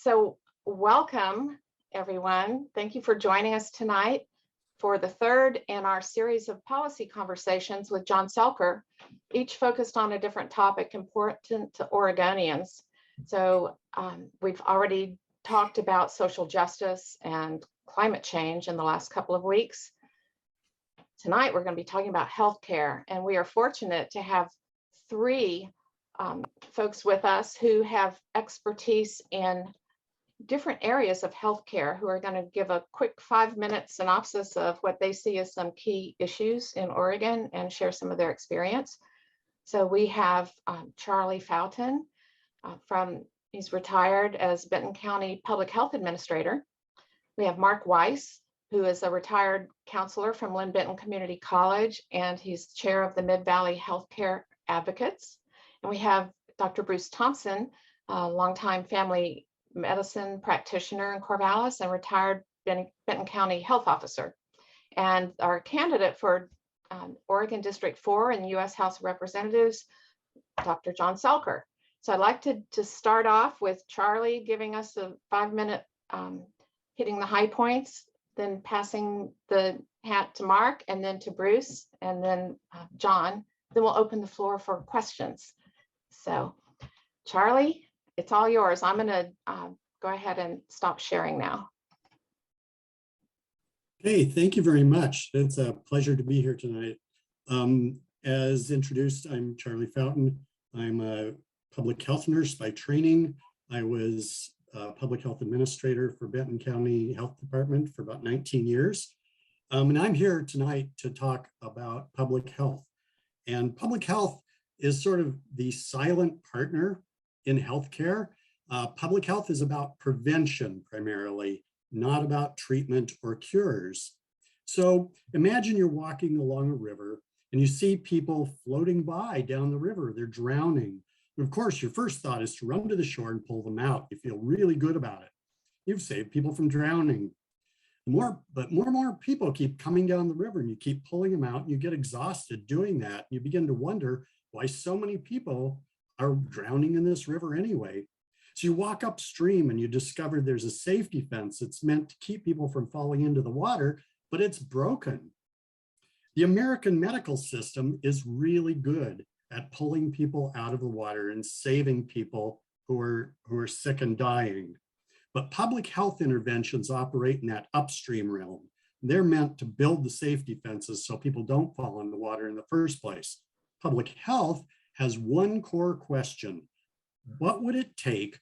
So welcome, everyone. Thank you for joining us tonight for the third in our series of policy conversations with John Selker, each focused on a different topic important to Oregonians. So we've already talked about social justice and climate change in the last couple of weeks. Tonight, we're going to be talking about healthcare, and we are fortunate to have three folks with us who have expertise in different areas of healthcare, who are going to give a quick 5-minute synopsis of what they see as some key issues in Oregon and share some of their experience. So we have Charlie Fautin he's retired as Benton County Public Health Administrator. We have Mark Weiss, who is a retired counselor from Lynn Benton Community College, and he's chair of the Mid-Valley Healthcare Advocates. And we have Dr. Bruce Thomson, a longtime family medicine practitioner in Corvallis and retired Benton County Health Officer. And our candidate for Oregon District 4 in the U.S. House of Representatives, Dr. John Selker. So I'd like to start off with Charlie giving us a 5-minute hitting the high points, then passing the hat to Mark, and then to Bruce, and then John. Then we'll open the floor for questions. So Charlie, it's all yours. I'm going to go ahead and stop sharing now. Hey, thank you very much. It's a pleasure to be here tonight. As introduced, I'm Charlie Fautin. I'm a public health nurse by training. I was a public health administrator for Benton County Health Department for about 19 years. And I'm here tonight to talk about public health. And public health is sort of the silent partner in healthcare. Public health is about prevention primarily, not about treatment or cures. So imagine you're walking along a river and you see people floating by down the river. They're drowning. And of course, your first thought is to run to the shore and pull them out. You feel really good about it. You've saved people from drowning. But more and more people keep coming down the river and you keep pulling them out and you get exhausted doing that. You begin to wonder why so many people are drowning in this river anyway. So you walk upstream and you discover there's a safety fence that's meant to keep people from falling into the water, but it's broken. The American medical system is really good at pulling people out of the water and saving people who are sick and dying. But public health interventions operate in that upstream realm. They're meant to build the safety fences so people don't fall in the water in the first place. Public health has one core question: what would it take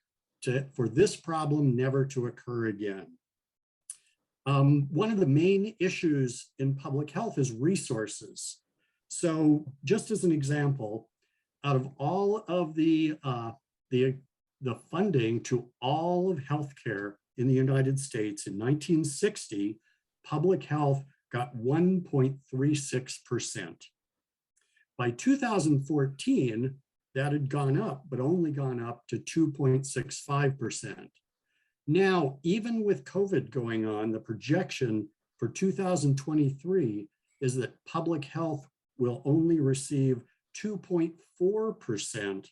for this problem never to occur again? One of the main issues in public health is resources. So just as an example, out of all of the funding to all of healthcare in the United States in 1960, public health got 1.36%. By 2014, that had gone up, but only gone up to 2.65%. Now, even with COVID going on, the projection for 2023 is that public health will only receive 2.4%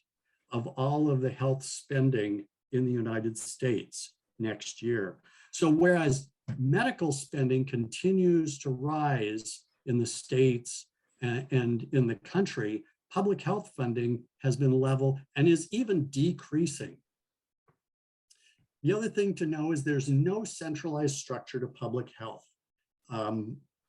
of all of the health spending in the United States next year. So whereas medical spending continues to rise in the states and in the country, public health funding has been level and is even decreasing. The other thing to know is there's no centralized structure to public health.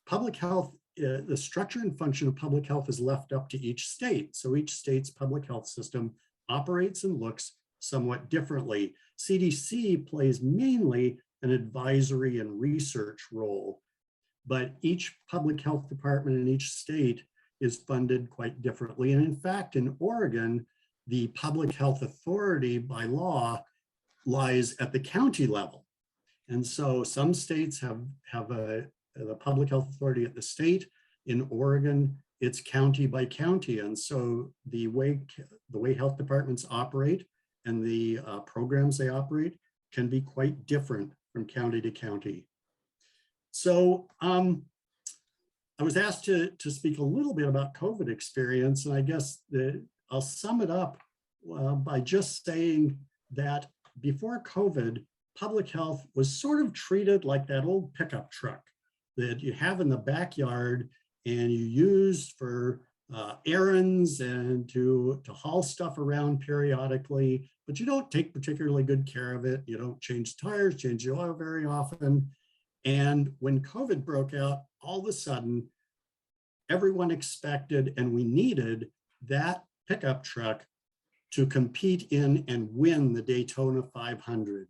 Public health, the structure and function of public health is left up to each state. So each state's public health system operates and looks somewhat differently. CDC plays mainly an advisory and research role, but each public health department in each state is funded quite differently. And in fact, in Oregon, the public health authority by law lies at the county level. And so some states have the public health authority at the state. In Oregon, it's county by county. And so the way health departments operate and the programs they operate can be quite different from county to county. So I was asked to speak a little bit about COVID experience, and I guess I'll sum it up by just saying that before COVID, public health was sort of treated like that old pickup truck that you have in the backyard and you use for errands and to haul stuff around periodically, but you don't take particularly good care of it. You don't change tires, change the oil very often. And when COVID broke out, all of a sudden, everyone expected and we needed that pickup truck to compete in and win the Daytona 500.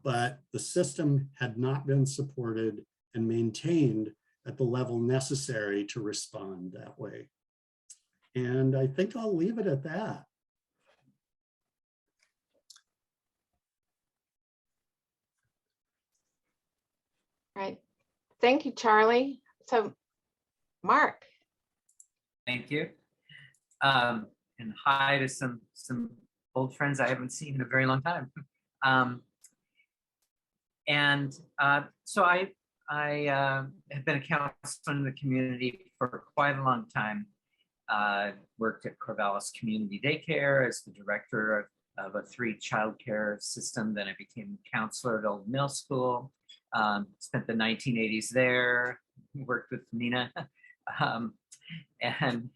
But the system had not been supported and maintained at the level necessary to respond that way. And I think I'll leave it at that. Right. Thank you, Charlie. So, Mark. Thank you. And hi to some old friends I haven't seen in a very long time. So I have been a counselor in the community for quite a long time. Worked at Corvallis Community Daycare as the director of a 3 childcare system. Then I became a counselor at Old Mill School. Spent the 1980s there. Worked with Nina, and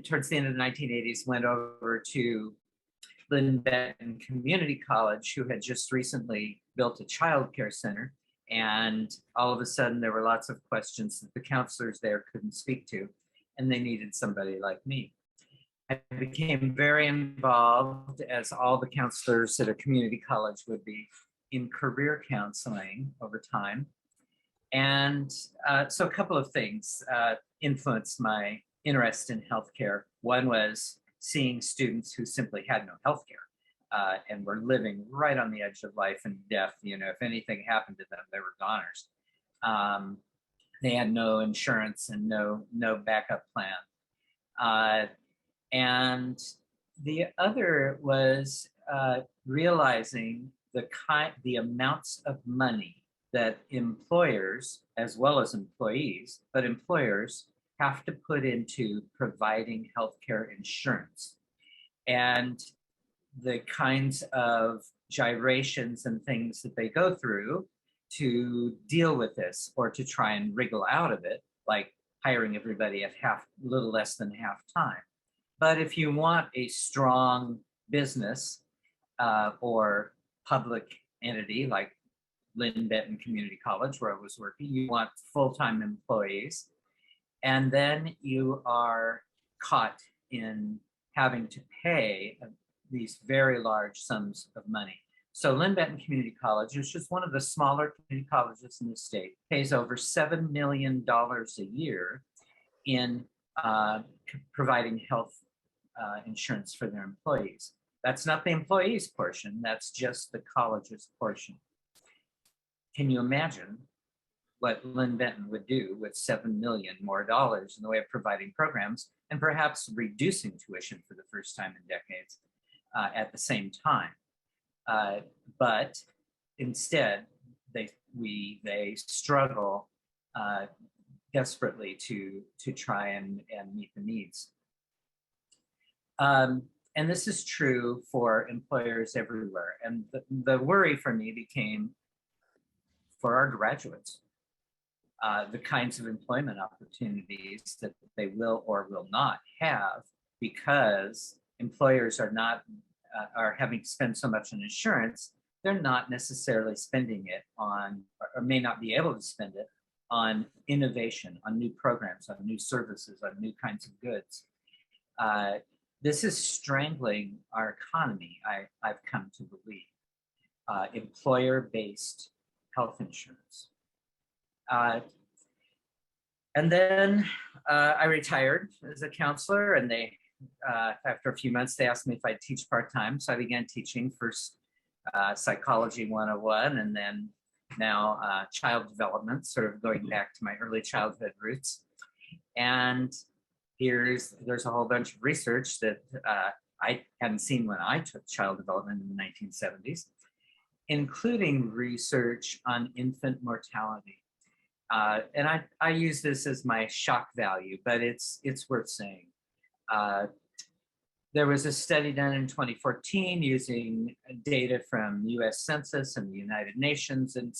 towards the end of the 1980s went over to Benton Community College, who had just recently built a child care center. And all of a sudden there were lots of questions that the counselors there couldn't speak to, and they needed somebody like me. I became very involved, as all the counselors at a community college would be, in career counseling over time. And so a couple of things influenced my interest in healthcare. One was seeing students who simply had no healthcare and were living right on the edge of life and death. You know, if anything happened to them, they were goners. They had no insurance and no backup plan. And the other was realizing the amounts of money that employers, as well as employees, but employers have to put into providing healthcare insurance, and the kinds of gyrations and things that they go through to deal with this, or to try and wriggle out of it, like hiring everybody at little less than half time. But if you want a strong business or public entity like Benton Community College, where I was working, you want full-time employees, and then you are caught in having to pay these very large sums of money. So Benton Community College, which is one of the smaller community colleges in the state, pays over $7 million a year in providing health insurance for their employees. That's not the employees' portion, that's just the college's portion. Can you imagine what Benton would do with $7 million more in the way of providing programs and perhaps reducing tuition for the first time in decades at the same time? But instead, they struggle desperately to try and meet the needs. And this is true for employers everywhere. And the worry for me became for our graduates, the kinds of employment opportunities that they will or will not have, because employers are having to spend so much on insurance, they're not necessarily spending it on, or may not be able to spend it on innovation, on new programs, on new services, on new kinds of goods. This is strangling our economy, I've come to believe. Employer-based health insurance. And then I retired as a counselor, and after a few months, they asked me if I'd teach part-time. So I began teaching first Psychology 101, and then now child development, sort of going back to my early childhood roots. And there's a whole bunch of research that I hadn't seen when I took child development in the 1970s, including research on infant mortality. And I use this as my shock value, but it's worth saying. there was a study done in 2014 using data from US Census and the United Nations and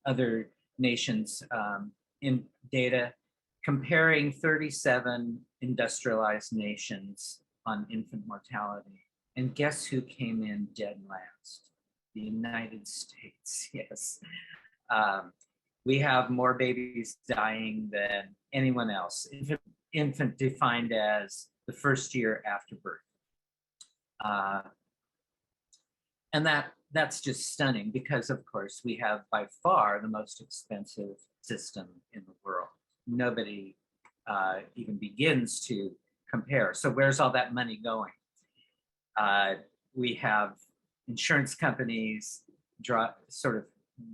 other nations in data comparing 37 industrialized nations on infant mortality. And guess who came in dead last? The United States, yes. We have more babies dying than anyone else. Infant defined as the first year after birth. And that's just stunning because, of course, we have by far the most expensive system in the world. Nobody even begins to compare. So where's all that money going? We have insurance companies sort of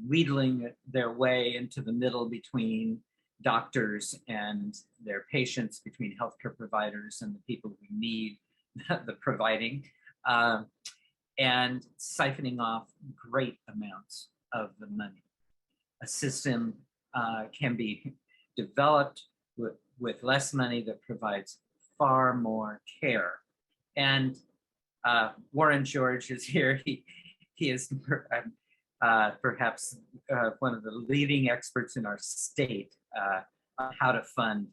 wheedling their way into the middle between doctors and their patients, between healthcare providers and the people who need the providing, and siphoning off great amounts of the money. A system can be developed with less money that provides far more care. And Warren George is here. He is perhaps one of the leading experts in our state on how to fund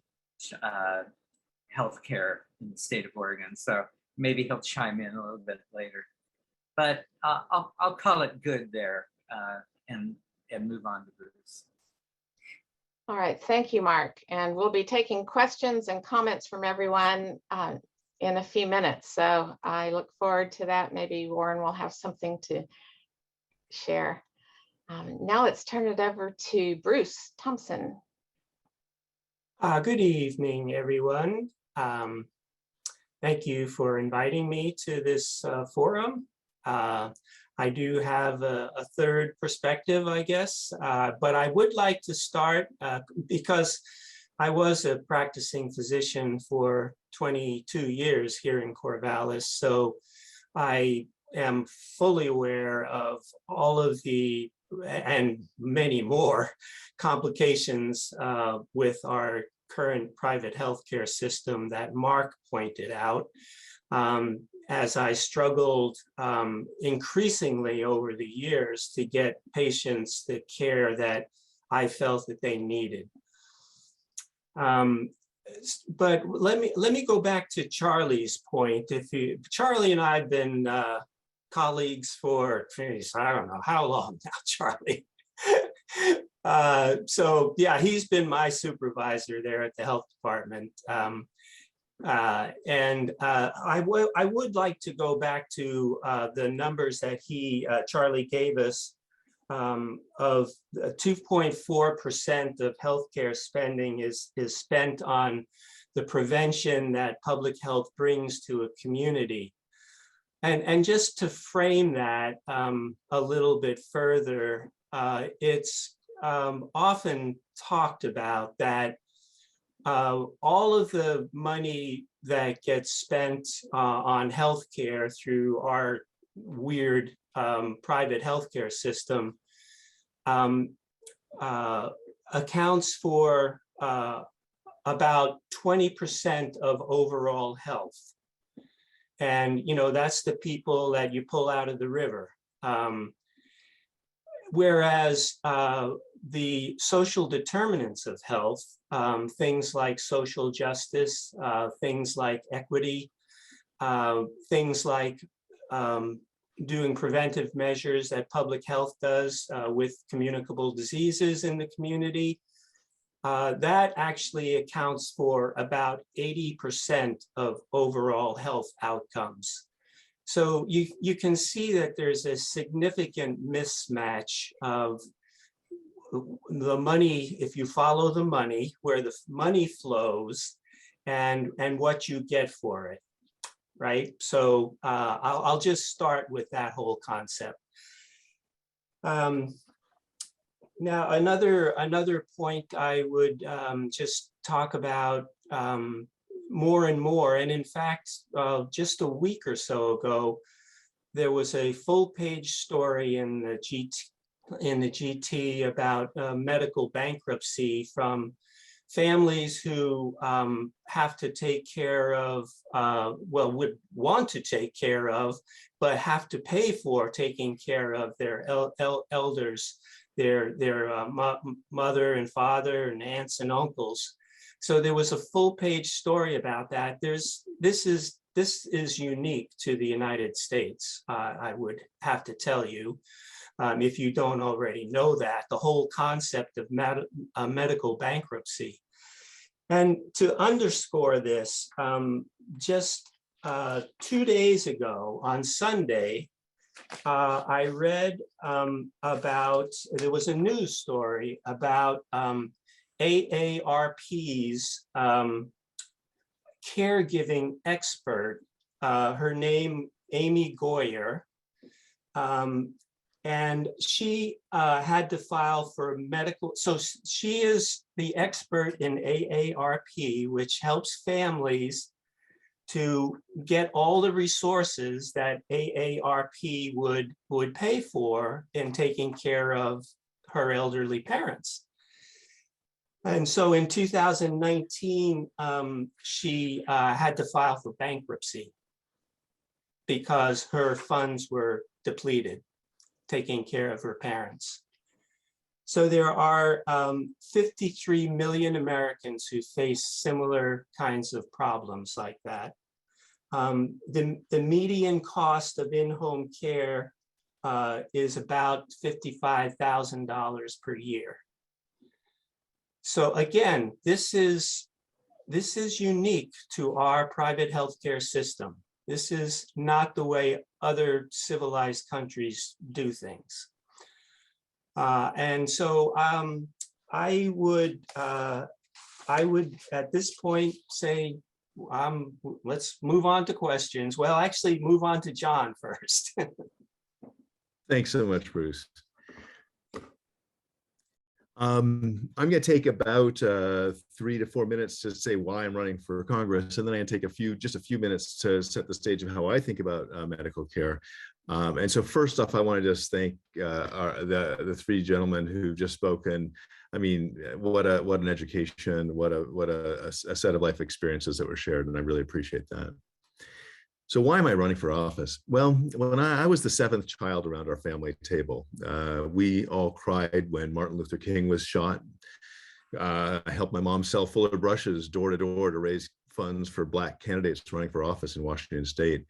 healthcare in the state of Oregon. So maybe he'll chime in a little bit later. But I'll call it good there and move on to Bruce. All right, thank you, Mark. And we'll be taking questions and comments from everyone in a few minutes. So I look forward to that. Maybe Warren will have something to share. Now let's turn it over to Bruce Thomson. Good evening, everyone. Thank you for inviting me to this forum. I do have a third perspective, I guess, but I would like to start because I was a practicing physician for 22 years here in Corvallis, so I am fully aware of all of the and many more complications with our current private healthcare system that Mark pointed out. As I struggled increasingly over the years to get patients the care that I felt that they needed. But let me go back to Charlie's point. Charlie and I have been colleagues for, geez, I don't know how long now, Charlie. So yeah, he's been my supervisor there at the health department. I would like to go back to the numbers that Charlie gave us of 2.4% of healthcare spending is spent on the prevention that public health brings to a community. And just to frame that a little bit further, it's often talked about that all of the money that gets spent on healthcare through our weird private healthcare system accounts for about 20% of overall health. And, you know, that's the people that you pull out of the river. Whereas the social determinants of health, things like social justice, things like equity, things like doing preventive measures that public health does with communicable diseases in the community, that actually accounts for about 80% of overall health outcomes. So you can see that there's a significant mismatch of the money, if you follow the money, where the money flows and what you get for it, right? So I'll just start with that whole concept. Now, another point I would just talk about more and more, and in fact, just a week or so ago, there was a full-page story in the GT about medical bankruptcy from families who have to take care of, well, would want to take care of, but have to pay for taking care of their elders, their mother and father and aunts and uncles. So there was a full-page story about that. This is unique to the United States, I would have to tell you. If you don't already know that, the whole concept of medical bankruptcy. And to underscore this, just 2 days ago on Sunday, I read about, there was a news story about AARP's caregiving expert, her name, Amy Goyer, and she had to file for medical. So she is the expert in AARP, which helps families to get all the resources that AARP would pay for in taking care of her elderly parents. And so in 2019, she had to file for bankruptcy because her funds were depleted taking care of her parents. So there are 53 million Americans who face similar kinds of problems like that. The median cost of in-home care is about $55,000 per year. So again, this is unique to our private healthcare system. This is not the way other civilized countries do things. And so I would at this point say, let's move on to questions. Well, actually move on to John first. Thanks so much, Bruce. I'm going to take about 3 to 4 minutes to say why I'm running for Congress, and then I'm going to take just a few minutes to set the stage of how I think about medical care. And so first off, I want to just thank the 3 gentlemen who've just spoken. I mean, what an education, what a set of life experiences that were shared, and I really appreciate that. So why am I running for office? Well, when I was the 7th child around our family table. We all cried when Martin Luther King was shot. I helped my mom sell Fuller brushes door to door to raise funds for Black candidates running for office in Washington State.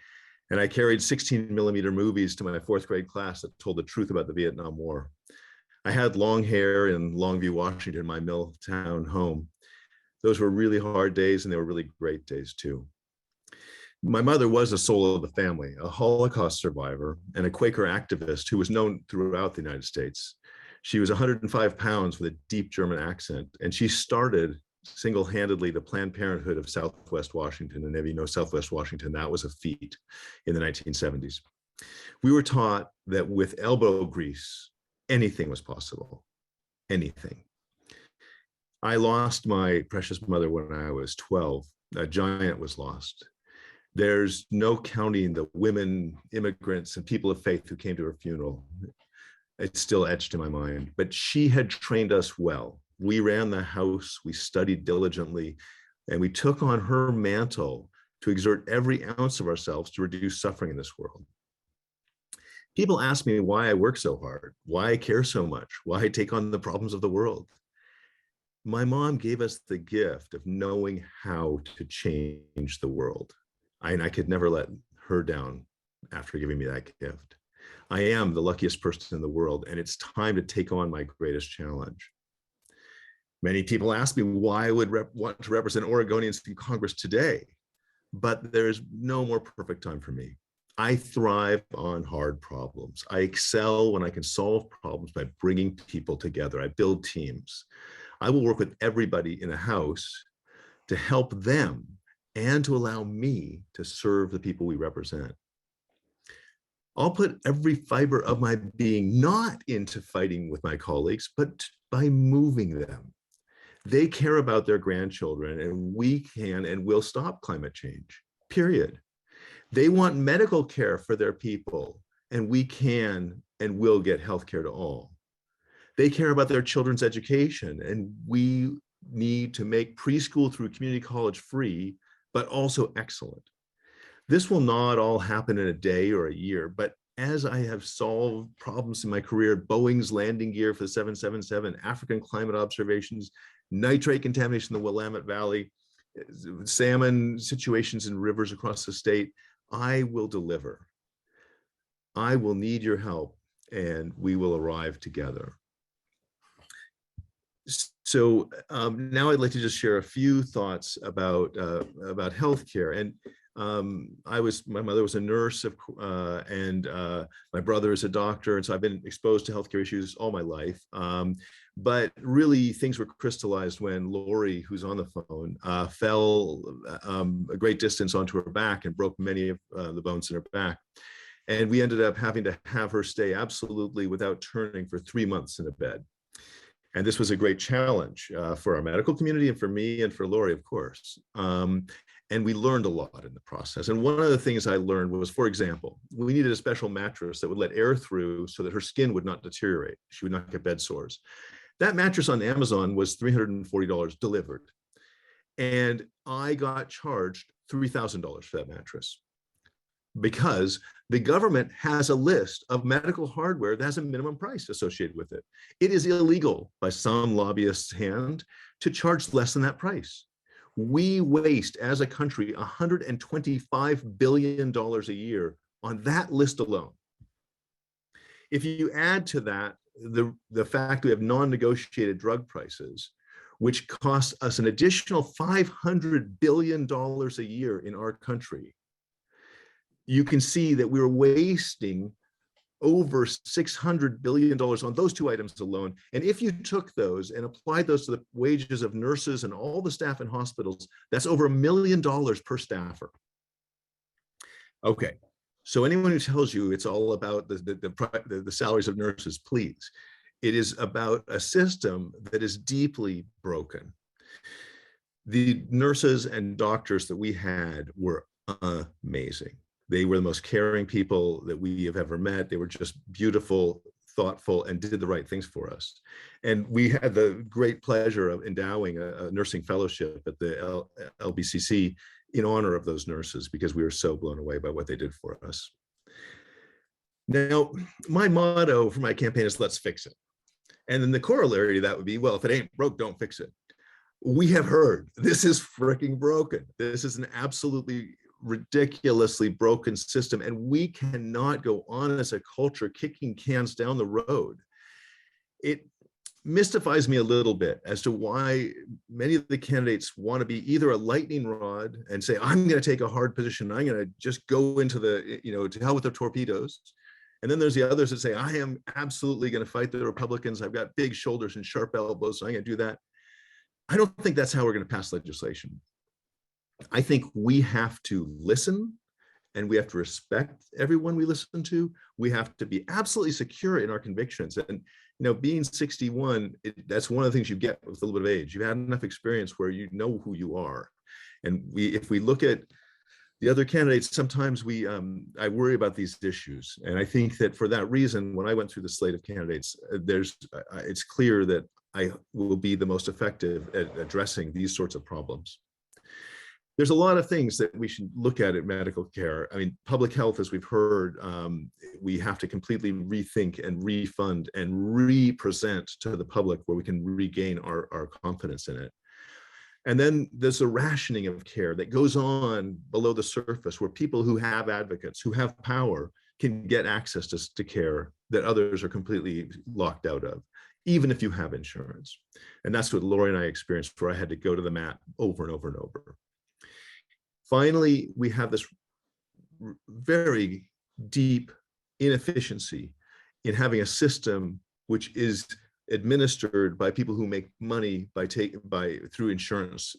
And I carried 16mm movies to my 4th grade class that told the truth about the Vietnam War. I had long hair in Longview, Washington, my Milltown home. Those were really hard days, and they were really great days too. My mother was a soul of the family, a Holocaust survivor and a Quaker activist who was known throughout the United States. She was 105 pounds with a deep German accent, and she started single-handedly the Planned Parenthood of Southwest Washington. And if you know Southwest Washington, that was a feat in the 1970s. We were taught that with elbow grease, anything was possible, anything. I lost my precious mother when I was 12. A giant was lost. There's no counting the women, immigrants, and people of faith who came to her funeral. It's still etched in my mind, but she had trained us well. We ran the house, we studied diligently, and we took on her mantle to exert every ounce of ourselves to reduce suffering in this world. People ask me why I work so hard, why I care so much, why I take on the problems of the world. My mom gave us the gift of knowing how to change the world. I could never let her down after giving me that gift. I am the luckiest person in the world, and it's time to take on my greatest challenge. Many people ask me why I would want to represent Oregonians in Congress today, but there's no more perfect time for me. I thrive on hard problems. I excel when I can solve problems by bringing people together. I build teams. I will work with everybody in the House to help them and to allow me to serve the people we represent. I'll put every fiber of my being not into fighting with my colleagues, but by moving them. They care about their grandchildren, and we can and will stop climate change, period. They want medical care for their people, and we can and will get healthcare to all. They care about their children's education, and we need to make preschool through community college free, but also excellent. This will not all happen in a day or a year, but as I have solved problems in my career, Boeing's landing gear for the 777, African climate observations, nitrate contamination in the Willamette Valley, salmon situations in rivers across the state, I will deliver. I will need your help, and we will arrive together. So now I'd like to just share a few thoughts about healthcare. And my mother was a nurse, and my brother is a doctor, and so I've been exposed to healthcare issues all my life. But really, things were crystallized when Lori, who's on the phone, fell a great distance onto her back and broke many of the bones in her back. And we ended up having to have her stay absolutely without turning for 3 months in a bed. And this was a great challenge for our medical community and for me and for Lori, of course. And we learned a lot in the process. And one of the things I learned was, for example, we needed a special mattress that would let air through so that her skin would not deteriorate. She would not get bed sores. That mattress on Amazon was $340 delivered. And I got charged $3,000 for that mattress because the government has a list of medical hardware that has a minimum price associated with it. It is illegal by some lobbyists' hand to charge less than that price. We waste as a country $125 billion a year on that list alone. If you add to that the fact we have non-negotiated drug prices, which cost us an additional $500 billion a year in our country, you can see that we're wasting over $600 billion on those two items alone. And if you took those and applied those to the wages of nurses and all the staff in hospitals, that's over $1 million per staffer. Okay, so anyone who tells you it's all about the salaries of nurses, please. It is about a system that is deeply broken. The nurses and doctors that we had were amazing. They were the most caring people that we have ever met. They were just beautiful, thoughtful, and did the right things for us. And we had the great pleasure of endowing a nursing fellowship at the LBCC in honor of those nurses, because we were so blown away by what they did for us. Now, my motto for my campaign is let's fix it. And then the corollary to that would be, well, if it ain't broke, don't fix it. We have heard this is freaking broken. This is an absolutely ridiculously broken system, and we cannot go on as a culture kicking cans down the road. It mystifies me a little bit as to why many of the candidates want to be either a lightning rod and say, I'm going to take a hard position, I'm going to just go into the, to hell with the torpedoes. And then there's the others that say, I am absolutely going to fight the Republicans. I've got big shoulders and sharp elbows, so I'm going to do that. I don't think that's how we're going to pass legislation. I think we have to listen, and we have to respect everyone we listen to. We have to be absolutely secure in our convictions. And being 61, that's one of the things you get with a little bit of age. You've had enough experience where you know who you are. And if we look at the other candidates, sometimes I worry about these issues. And I think that for that reason, when I went through the slate of candidates, it's clear that I will be the most effective at addressing these sorts of problems. There's a lot of things that we should look at medical care. I mean, public health, as we've heard, we have to completely rethink and refund and represent to the public where we can regain our confidence in it. And then there's a rationing of care that goes on below the surface, where people who have advocates, who have power, can get access to care that others are completely locked out of, even if you have insurance. And that's what Lori and I experienced, where I had to go to the mat over and over and over. Finally, we have this very deep inefficiency in having a system which is administered by people who make money through insurance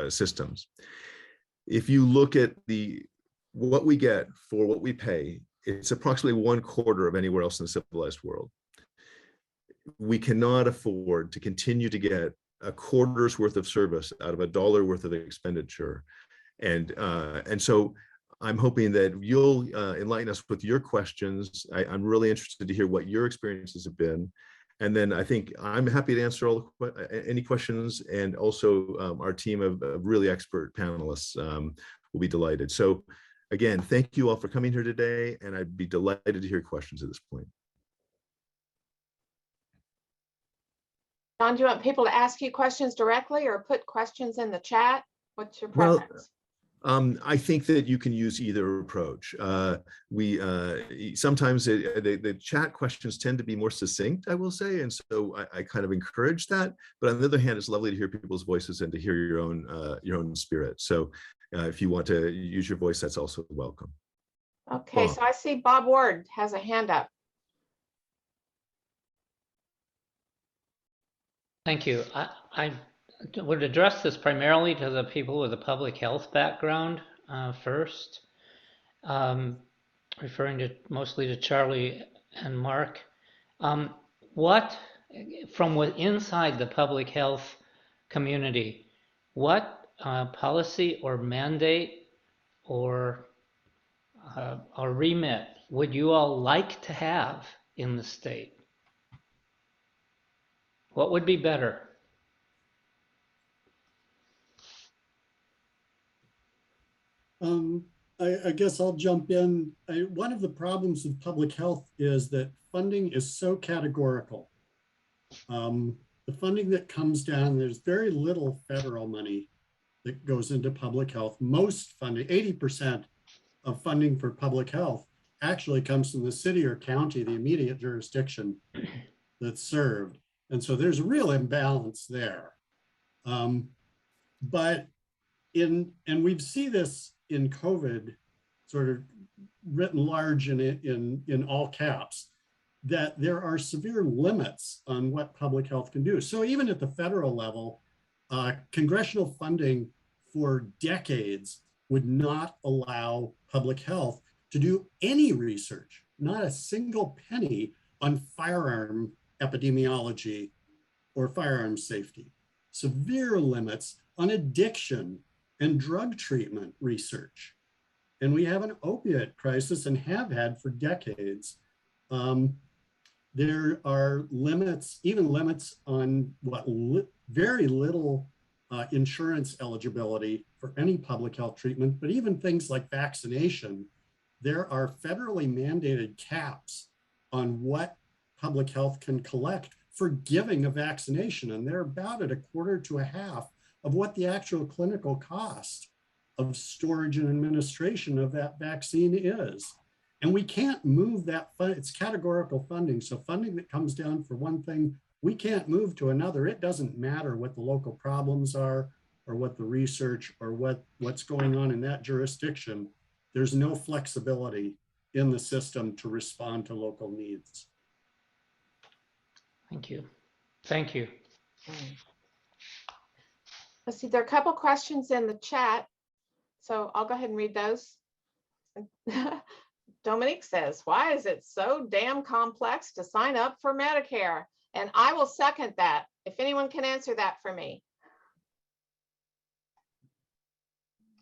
systems. If you look at what we get for what we pay, it's approximately 1/4 of anywhere else in the civilized world. We cannot afford to continue to get a quarter's worth of service out of $1 worth of expenditure. And so I'm hoping that you'll enlighten us with your questions. I'm really interested to hear what your experiences have been. And then I think I'm happy to answer all any questions, and also our team of really expert panelists will be delighted. So again, thank you all for coming here today, and I'd be delighted to hear questions at this point. John, do you want people to ask you questions directly or put questions in the chat? What's your Well, preference? I think that you can use either approach. Sometimes the chat questions tend to be more succinct, I will say, and so I kind of encourage that. But on the other hand, it's lovely to hear people's voices and to hear your own spirit. So if you want to use your voice, that's also welcome. Okay, Bob. so I see Bob Ward has a hand up. Thank you. I would address this primarily to the people with a public health background first, referring mostly to Charlie and Mark. What, from inside the public health community, what policy or mandate or remit would you all like to have in the state? What would be better? I guess I'll jump in. One of the problems with public health is that funding is so categorical. The funding that comes down, there's very little federal money that goes into public health. Most funding, 80% of funding for public health actually comes from the city or county, the immediate jurisdiction that's served. And so there's a real imbalance there. But we see this in COVID, sort of written large in all caps, that there are severe limits on what public health can do. So even at the federal level, congressional funding for decades would not allow public health to do any research, not a single penny on firearm epidemiology or firearm safety. Severe limits on addiction and drug treatment research. And we have an opiate crisis and have had for decades. There are limits, even limits on very little insurance eligibility for any public health treatment, but even things like vaccination, there are federally mandated caps on what public health can collect for giving a vaccination. And they're about at 1/4 to 1/2 of what the actual clinical cost of storage and administration of that vaccine is. And we can't move that fund. It's categorical funding. So funding that comes down for one thing, we can't move to another. It doesn't matter what the local problems are or what the research or what's going on in that jurisdiction. There's no flexibility in the system to respond to local needs. Thank you. Thank you. Let's see, there are a couple questions in the chat, so I'll go ahead and read those. Dominique says, why is it so damn complex to sign up for Medicare? And I will second that, if anyone can answer that for me.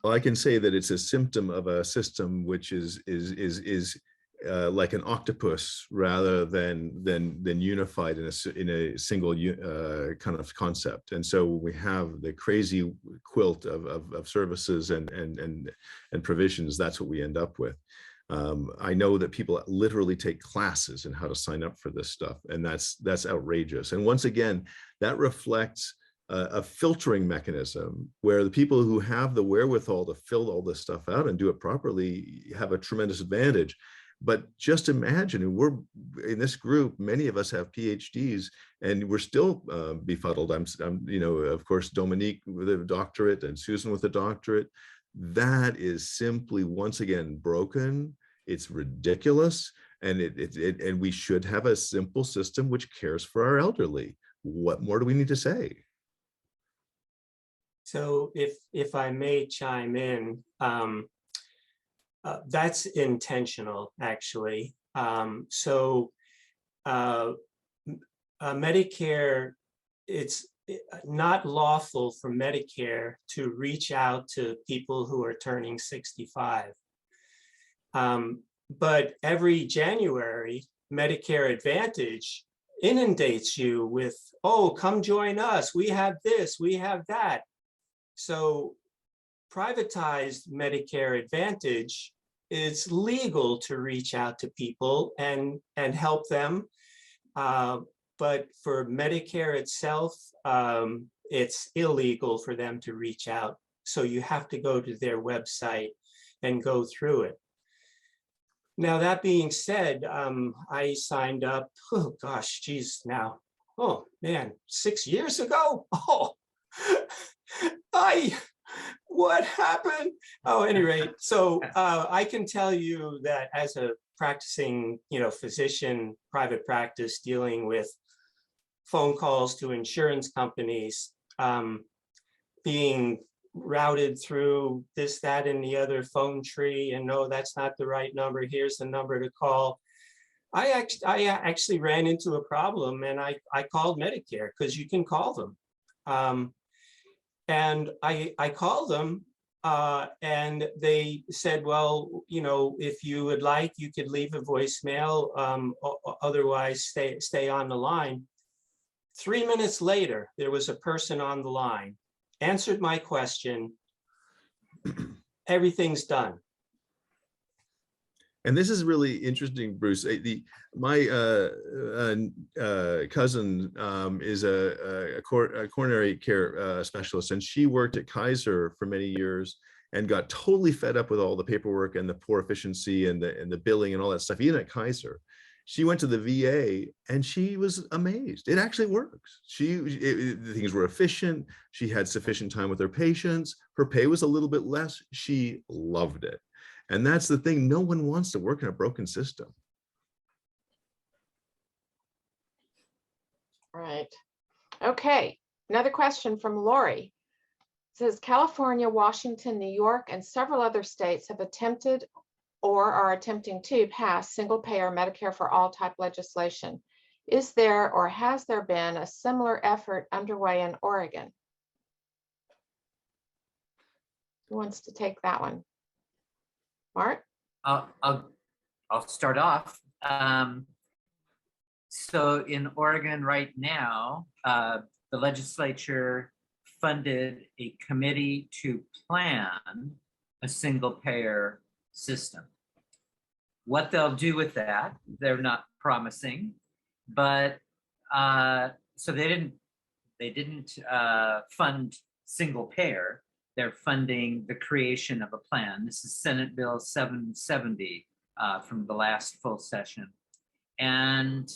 Well, I can say that it's a symptom of a system which is like an octopus rather than unified in a single kind of concept. And so we have the crazy quilt of services and provisions. That's what we end up with. I know that people literally take classes in how to sign up for this stuff, and that's outrageous. And once again, that reflects a filtering mechanism where the people who have the wherewithal to fill all this stuff out and do it properly have a tremendous advantage. But just imagine, we're in this group, many of us have PhDs and we're still befuddled. I'm of course, Dominique with a doctorate and Susan with a doctorate. That is simply, once again, broken. It's ridiculous. And and we should have a simple system which cares for our elderly. What more do we need to say? So if I may chime in, that's intentional, actually. Medicare, it's not lawful for Medicare to reach out to people who are turning 65. But every January, Medicare Advantage inundates you with, oh, come join us. We have this, we have that. So privatized Medicare Advantage, it's legal to reach out to people and help them. But for Medicare itself, it's illegal for them to reach out. So you have to go to their website and go through it. Now, that being said, I signed up, oh gosh, geez, now, oh man, 6 years ago? Oh, what happened? Oh, at any rate, so I can tell you that as a practicing, physician, private practice, dealing with phone calls to insurance companies, being routed through this, that, and the other phone tree, and no, that's not the right number. Here's the number to call. I actually ran into a problem, and I called Medicare, because you can call them. And I called them, and they said, well, if you would like, you could leave a voicemail. Otherwise, stay on the line. 3 minutes later, there was a person on the line, answered my question. Everything's done. And this is really interesting, Bruce. My cousin is a coronary care specialist, and she worked at Kaiser for many years and got totally fed up with all the paperwork and the poor efficiency and the billing and all that stuff, even at Kaiser. She went to the VA and she was amazed. It actually works. Things were efficient. She had sufficient time with her patients. Her pay was a little bit less. She loved it. And that's the thing. No one wants to work in a broken system. Right. Okay. Another question from Lori. It says California, Washington, New York, and several other states have attempted or are attempting to pass single-payer Medicare for all type legislation. Is there or has there been a similar effort underway in Oregon? Who wants to take that one? Mark? I'll start off. So in Oregon right now, the legislature funded a committee to plan a single-payer system. What they'll do with that, they're not promising, but so they didn't fund single payer. They're funding the creation of a plan. This is Senate Bill 770 from the last full session, and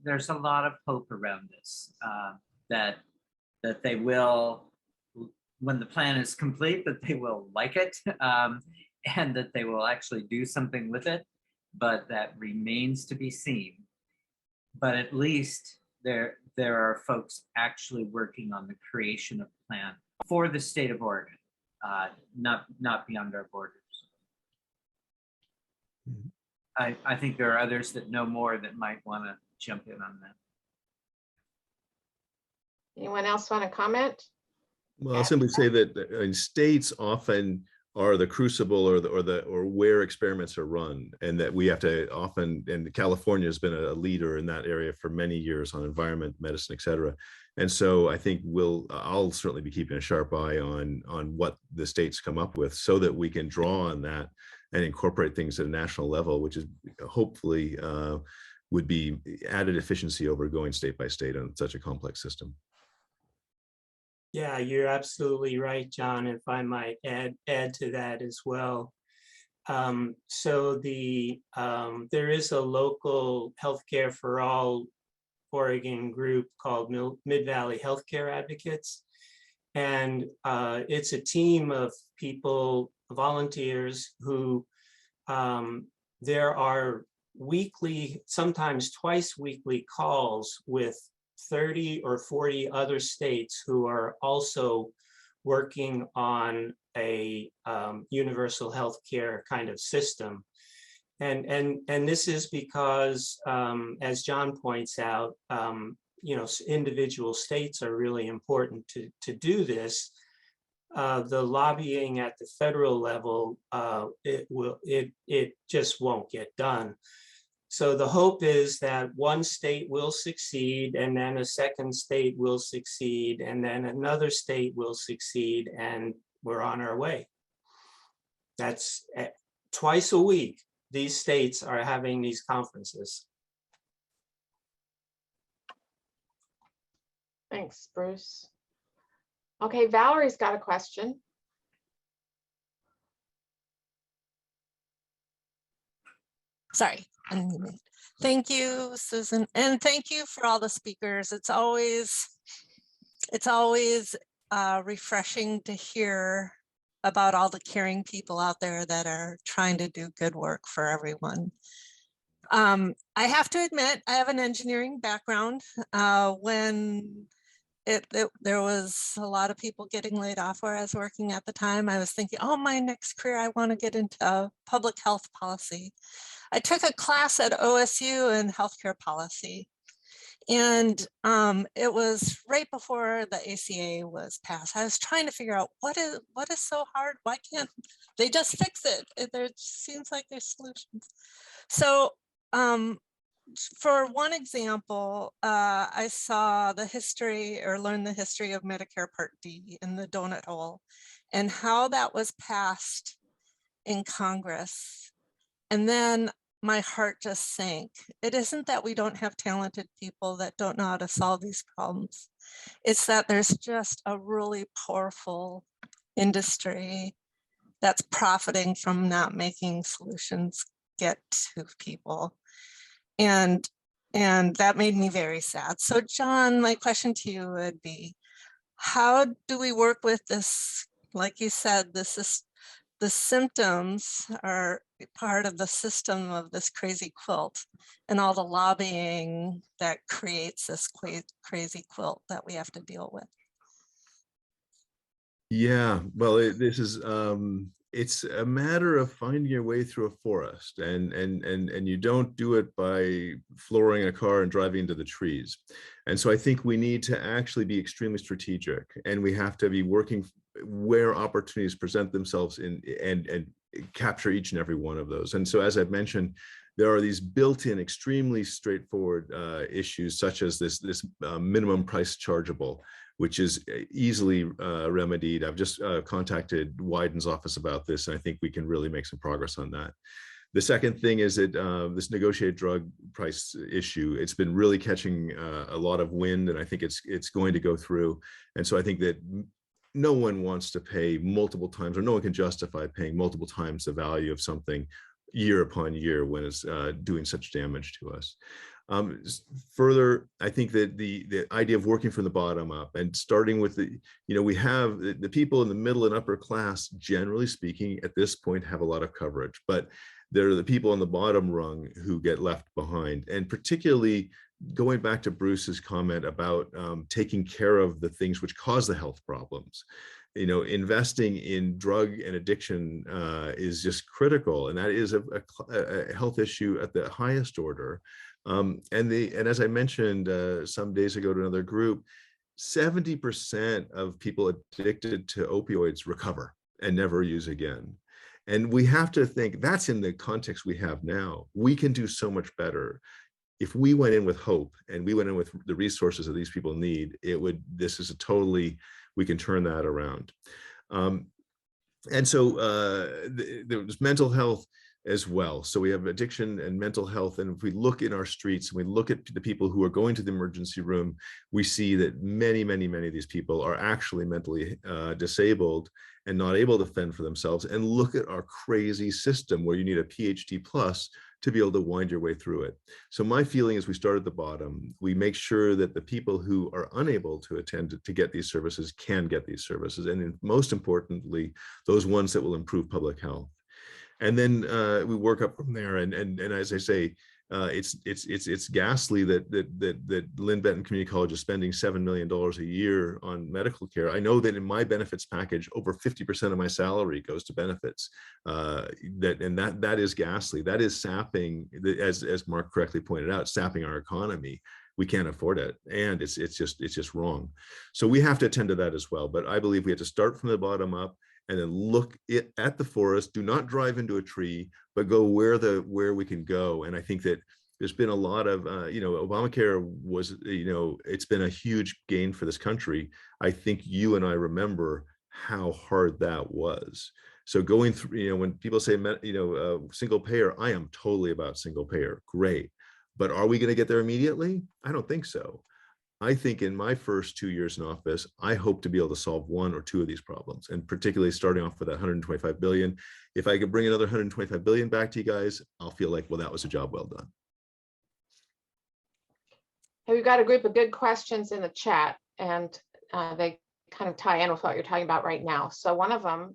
there's a lot of hope around this that they will, when the plan is complete, that they will like it. And that they will actually do something with it, but that remains to be seen. But at least there are folks actually working on the creation of a plan for the state of Oregon, not beyond our borders. I think there are others that know more that might want to jump in on that. Anyone else want to comment? Well, I'll simply say that states often are the crucible or where experiments are run, and that we have to often, and California has been a leader in that area for many years on environment, medicine, et cetera. And so I think I'll certainly be keeping a sharp eye on what the states come up with, so that we can draw on that and incorporate things at a national level, which is hopefully would be added efficiency over going state by state on such a complex system. Yeah, you're absolutely right, John. If I might add to that as well. So there is a local healthcare for all Oregon group called Mid-Valley Healthcare Advocates. And it's a team of people, volunteers, who there are weekly, sometimes twice weekly calls with 30 or 40 other states who are also working on a universal health care kind of system. And this is because, as John points out, individual states are really important to do this. The lobbying at the federal level, it just won't get done. So the hope is that one state will succeed, and then a second state will succeed, and then another state will succeed, and we're on our way. That's twice a week. These states are having these conferences. Thanks, Bruce. Okay, Valerie's got a question. Sorry. Thank you, Susan, and thank you for all the speakers. It's always refreshing to hear about all the caring people out there that are trying to do good work for everyone. I have to admit, I have an engineering background. When there was a lot of people getting laid off where I was working at the time, I was thinking, oh, my next career, I want to get into public health policy. I took a class at OSU in healthcare policy. And it was right before the ACA was passed. I was trying to figure out what is so hard? Why can't they just fix it? There seems like there's solutions. So for one example, I saw the history or learned the history of Medicare Part D in the donut hole and how that was passed in Congress. And then my heart just sank. It isn't that we don't have talented people that don't know how to solve these problems. It's that there's just a really powerful industry that's profiting from not making solutions get to people. And that made me very sad. So John, my question to you would be, how do we work with this? Like you said, this is the symptoms are part of the system of this crazy quilt and all the lobbying that creates this crazy quilt that we have to deal with. Yeah, well, this is it's a matter of finding your way through a forest, and you don't do it by flooring a car and driving into the trees. And so I think we need to actually be extremely strategic, and we have to be working where opportunities present themselves and capture each and every one of those. And so, as I've mentioned, there are these built-in, extremely straightforward issues, such as this minimum price chargeable, which is easily remedied. I've just contacted Wyden's office about this, and I think we can really make some progress on that. The second thing is that this negotiated drug price issue, it's been really catching a lot of wind, and I think it's going to go through. And so I think that no one wants to pay multiple times, or no one can justify paying multiple times the value of something year upon year when it's doing such damage to us. Further, I think that the idea of working from the bottom up and starting with we have the people in the middle and upper class, generally speaking, at this point have a lot of coverage, but there are the people on the bottom rung who get left behind. And particularly going back to Bruce's comment about taking care of the things which cause the health problems. Investing in drug and addiction is just critical, and that is a health issue at the highest order. And as I mentioned some days ago to another group, 70% of people addicted to opioids recover and never use again. And we have to think that's in the context we have now. We can do so much better. If we went in with hope and we went in with the resources that these people need, we can turn that around. And so there's mental health as well. So we have addiction and mental health. And if we look in our streets and we look at the people who are going to the emergency room, we see that many, many, many of these people are actually mentally disabled and not able to fend for themselves. And look at our crazy system where you need a PhD plus to be able to wind your way through it. So my feeling is we start at the bottom. We make sure that the people who are unable to attend to get these services can get these services. And most importantly, those ones that will improve public health. And then we work up from there. And as I say, it's ghastly that Lynn Benton Community College is spending $7 million a year on medical care. I know that in my benefits package, over 50% of my salary goes to benefits. That is ghastly. That is sapping, as Mark correctly pointed out, sapping our economy. We can't afford it, and it's just wrong. So we have to attend to that as well. But I believe we have to start from the bottom up and then look at the forest. Do not drive into a tree, but go where we can go. And I think that there's been a lot of, Obamacare was, it's been a huge gain for this country. I think you and I remember how hard that was. So going through, when people say, single payer, I am totally about single payer. Great. But are we going to get there immediately? I don't think so. I think in my first 2 years in office, I hope to be able to solve one or two of these problems, and particularly starting off with that 125 billion. If I could bring another 125 billion back to you guys, I'll feel like, well, that was a job well done. Hey, we've got a group of good questions in the chat, and they kind of tie in with what you're talking about right now. So one of them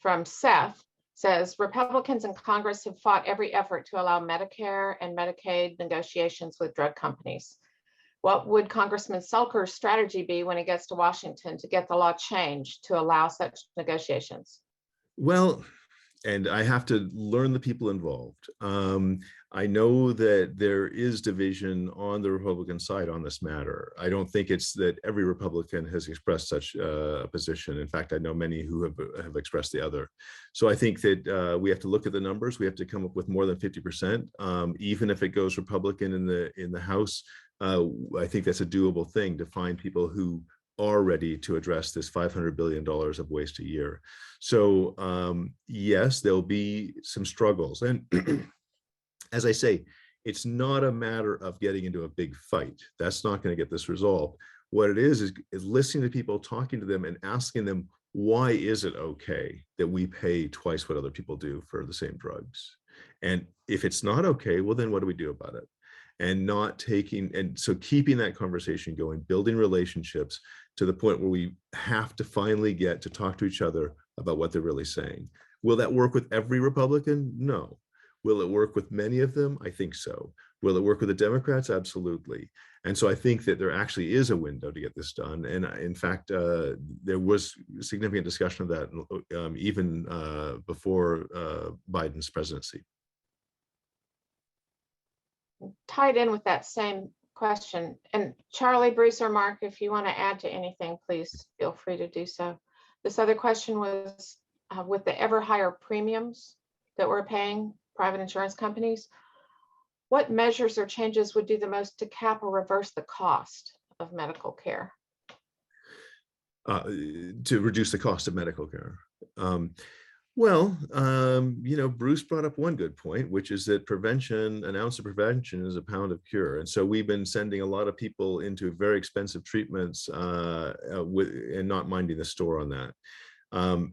from Seth says, Republicans in Congress have fought every effort to allow Medicare and Medicaid negotiations with drug companies. What would Congressman Selker's strategy be when he gets to Washington to get the law changed to allow such negotiations? Well, and I have to learn the people involved. I know that there is division on the Republican side on this matter. I don't think it's that every Republican has expressed such a position. In fact, I know many who have expressed the other. So I think that we have to look at the numbers. We have to come up with more than 50%, even if it goes Republican in the House. I think that's a doable thing, to find people who are ready to address this $500 billion of waste a year. So yes, there'll be some struggles. And as I say, it's not a matter of getting into a big fight. That's not going to get this resolved. What it is listening to people, talking to them, and asking them, why is it okay that we pay twice what other people do for the same drugs? And if it's not okay, well, then what do we do about it? And so keeping that conversation going, building relationships to the point where we have to finally get to talk to each other about what they're really saying. Will that work with every Republican? No. Will it work with many of them? I think so. Will it work with the Democrats? Absolutely. And so I think that there actually is a window to get this done. And in fact, there was significant discussion of that even before Biden's presidency. Tied in with that same question, and Charlie, Bruce, or Mark, if you want to add to anything, please feel free to do so. This other question was with the ever higher premiums that we're paying private insurance companies, what measures or changes would do the most to cap or reverse the cost of medical care? To reduce the cost of medical care. Bruce brought up one good point, which is that an ounce of prevention is a pound of cure. And so we've been sending a lot of people into very expensive treatments and not minding the store on that.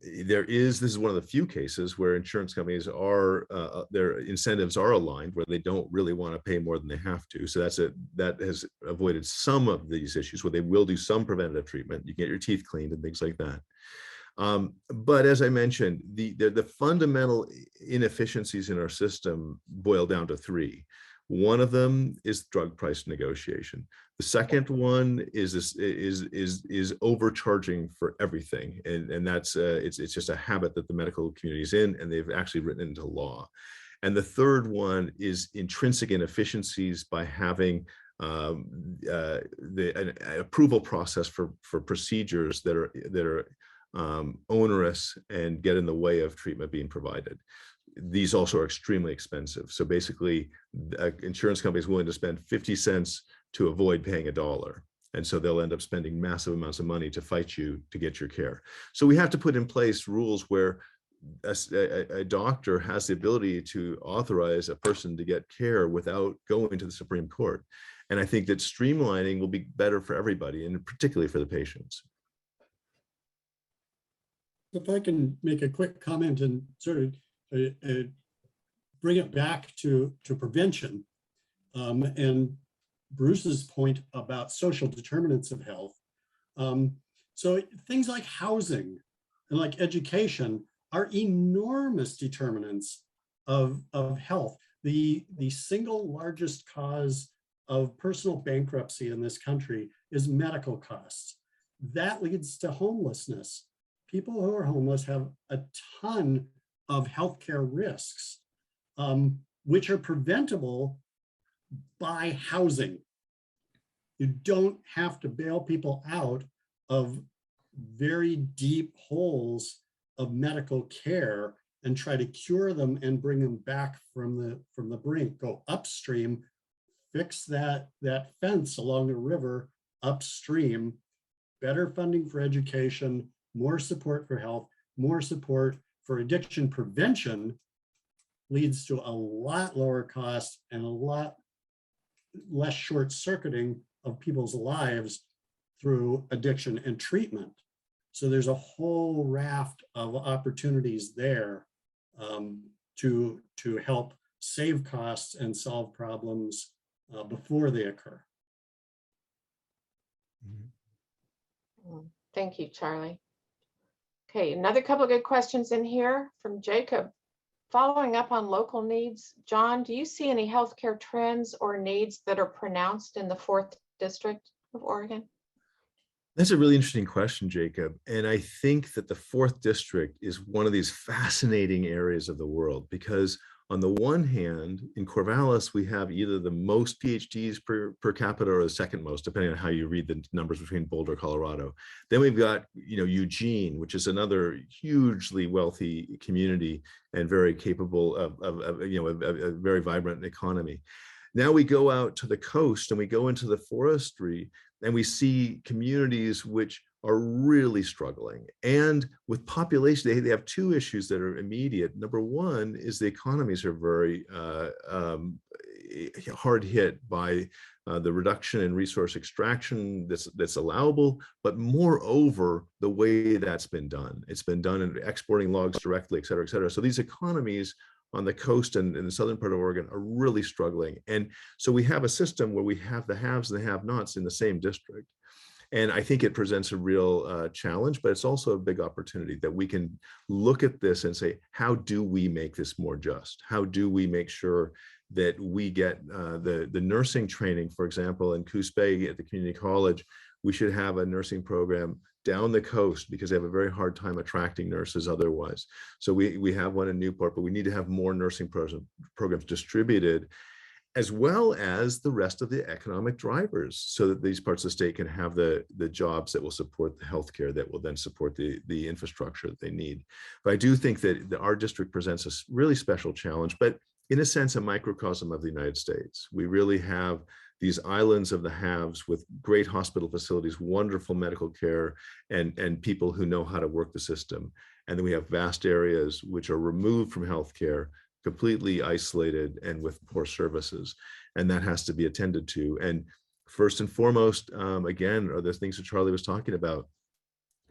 This is one of the few cases where insurance companies their incentives are aligned, where they don't really want to pay more than they have to. So that has avoided some of these issues, where they will do some preventative treatment. You get your teeth cleaned and things like that. But as I mentioned, the fundamental inefficiencies in our system boil down to three. One of them is drug price negotiation. The second one is overcharging for everything, and that's it's just a habit that the medical community is in, and they've actually written into law. And the third one is intrinsic inefficiencies by having an approval process for procedures that are onerous and get in the way of treatment being provided. These also are extremely expensive. So basically, insurance companies willing to spend 50 cents to avoid paying $1. And so they'll end up spending massive amounts of money to fight you to get your care. So we have to put in place rules where a doctor has the ability to authorize a person to get care without going to the Supreme Court. And I think that streamlining will be better for everybody, and particularly for the patients. If I can make a quick comment and sort of bring it back to prevention, and Bruce's point about social determinants of health. So things like housing and like education are enormous determinants of health. The single largest cause of personal bankruptcy in this country is medical costs. That leads to homelessness. People who are homeless have a ton of healthcare risks, which are preventable by housing. You don't have to bail people out of very deep holes of medical care and try to cure them and bring them back from the brink. Go upstream, fix that fence along the river upstream. Better funding for education, more support for health, more support for addiction prevention leads to a lot lower cost and a lot less short-circuiting of people's lives through addiction and treatment. So there's a whole raft of opportunities there to help save costs and solve problems before they occur. Thank you, Charlie. Okay, another couple of good questions in here from Jacob. Following up on local needs, John, do you see any healthcare trends or needs that are pronounced in the 4th District of Oregon? That's a really interesting question, Jacob. And I think that the 4th District is one of these fascinating areas of the world, because on the one hand, in Corvallis, we have either the most PhDs per capita or the second most, depending on how you read the numbers between Boulder, Colorado. Then we've got, Eugene, which is another hugely wealthy community and very capable of a very vibrant economy. Now we go out to the coast and we go into the forestry and we see communities which are really struggling. And with population, they have two issues that are immediate. Number one is the economies are very hard hit by the reduction in resource extraction that's allowable, but moreover, the way that's been done. It's been done in exporting logs directly, et cetera, et cetera. So these economies on the coast and in the southern part of Oregon are really struggling. And so we have a system where we have the haves and the have-nots in the same district. And I think it presents a real challenge, but it's also a big opportunity that we can look at this and say, how do we make this more just? How do we make sure that we get the nursing training, for example, in Coos Bay at the community college? We should have a nursing program down the coast because they have a very hard time attracting nurses otherwise. So we have one in Newport, but we need to have more nursing programs distributed, as well as the rest of the economic drivers, so that these parts of the state can have the jobs that will support the healthcare that will then support the infrastructure that they need. But I do think that our district presents a really special challenge, but in a sense, a microcosm of the United States. We really have these islands of the haves with great hospital facilities, wonderful medical care, and people who know how to work the system. And then we have vast areas which are removed from healthcare, completely isolated and with poor services. And that has to be attended to. And first and foremost, again, are the things that Charlie was talking about,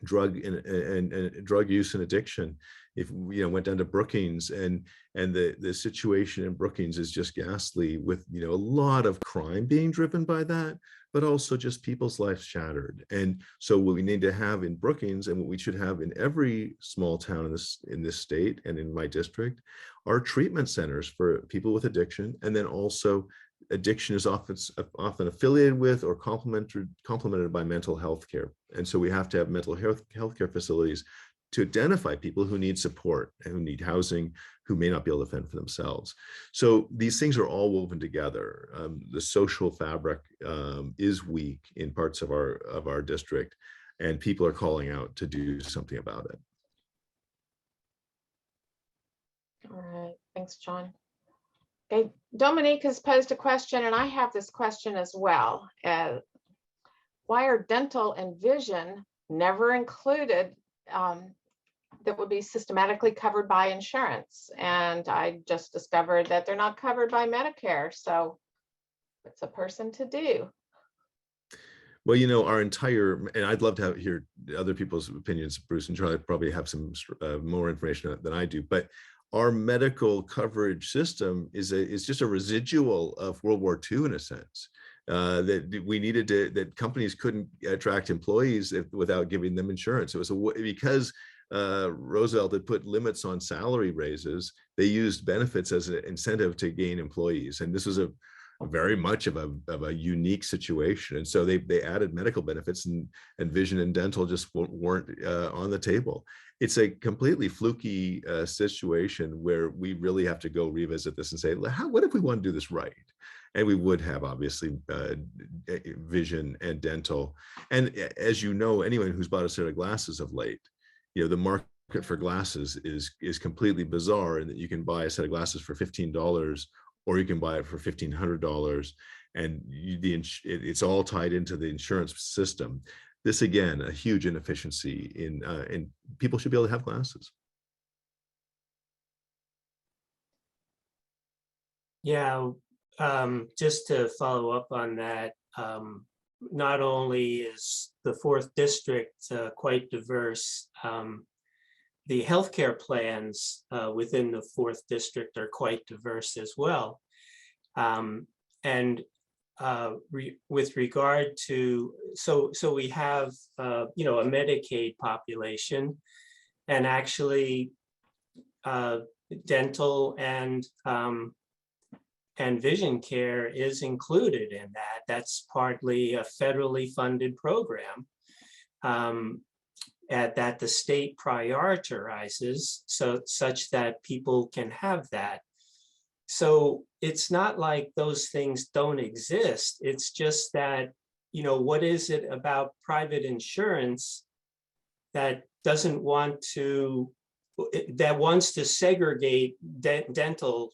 drug and drug use and addiction. If went down to Brookings and the situation in Brookings is just ghastly, with a lot of crime being driven by that, but also just people's lives shattered. And so what we need to have in Brookings, and what we should have in every small town in this state and in my district, are treatment centers for people with addiction. And then also addiction is often affiliated with or complemented by mental health care. And so we have to have mental health care facilities to identify people who need support and who need housing, who may not be able to fend for themselves. So these things are all woven together. The social fabric is weak in parts of our district, and people are calling out to do something about it. All right, thanks, John. Okay, Dominique has posed a question, and I have this question as well. Why are dental and vision never included that would be systematically covered by insurance? And I just discovered that they're not covered by Medicare. So what's a person to do? Well, our entire, and I'd love to hear other people's opinions. Bruce and Charlie probably have some more information than I do, but our medical coverage system is just a residual of World War II in a sense. That we needed that companies couldn't attract employees without giving them insurance. It was because Roosevelt had put limits on salary raises. They used benefits as an incentive to gain employees, and this was a very much of a unique situation. And so they added medical benefits, and vision and dental just weren't on the table. It's a completely fluky situation where we really have to go revisit this and say, what if we want to do this right? And we would have obviously vision and dental. And as you know, anyone who's bought a set of glasses of late, the market for glasses is completely bizarre, in that you can buy a set of glasses for $15 or you can buy it for $1,500, and it's all tied into the insurance system. This, again, a huge inefficiency in people should be able to have glasses. Yeah, just to follow up on that, not only is the 4th District quite diverse, the healthcare plans within the 4th District are quite diverse as well. And with regard to, so we have, a Medicaid population, and actually dental and vision care is included in that. That's partly a federally funded program that the state prioritizes, such that people can have that. So it's not like those things don't exist. It's just that, what is it about private insurance that wants to segregate dental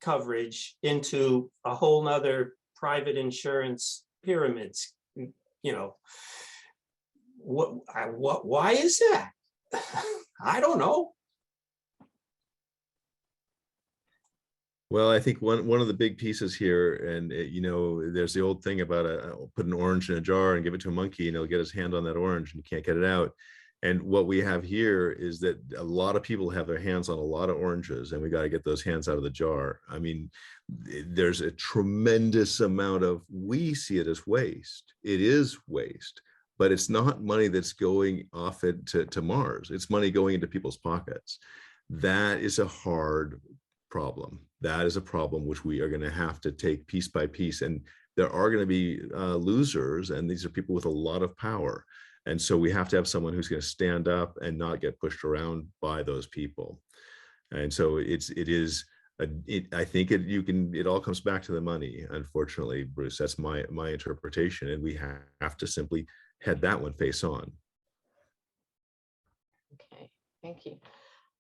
coverage into a whole nother private insurance pyramids? Why is that? I don't know. Well, I think one of the big pieces here, and there's the old thing about put an orange in a jar and give it to a monkey, and he'll get his hand on that orange and he can't get it out. And what we have here is that a lot of people have their hands on a lot of oranges, and we got to get those hands out of the jar. I mean, there's a tremendous amount of, we see it as waste. It is waste, but it's not money that's going off to Mars. It's money going into people's pockets. That is a hard problem. That is a problem which we are going to have to take piece by piece. And there are going to be losers, and these are people with a lot of power. And so we have to have someone who's going to stand up and not get pushed around by those people. And so I think it all comes back to the money, unfortunately, Bruce. That's my interpretation. And we have to simply head that one face on. Okay, thank you.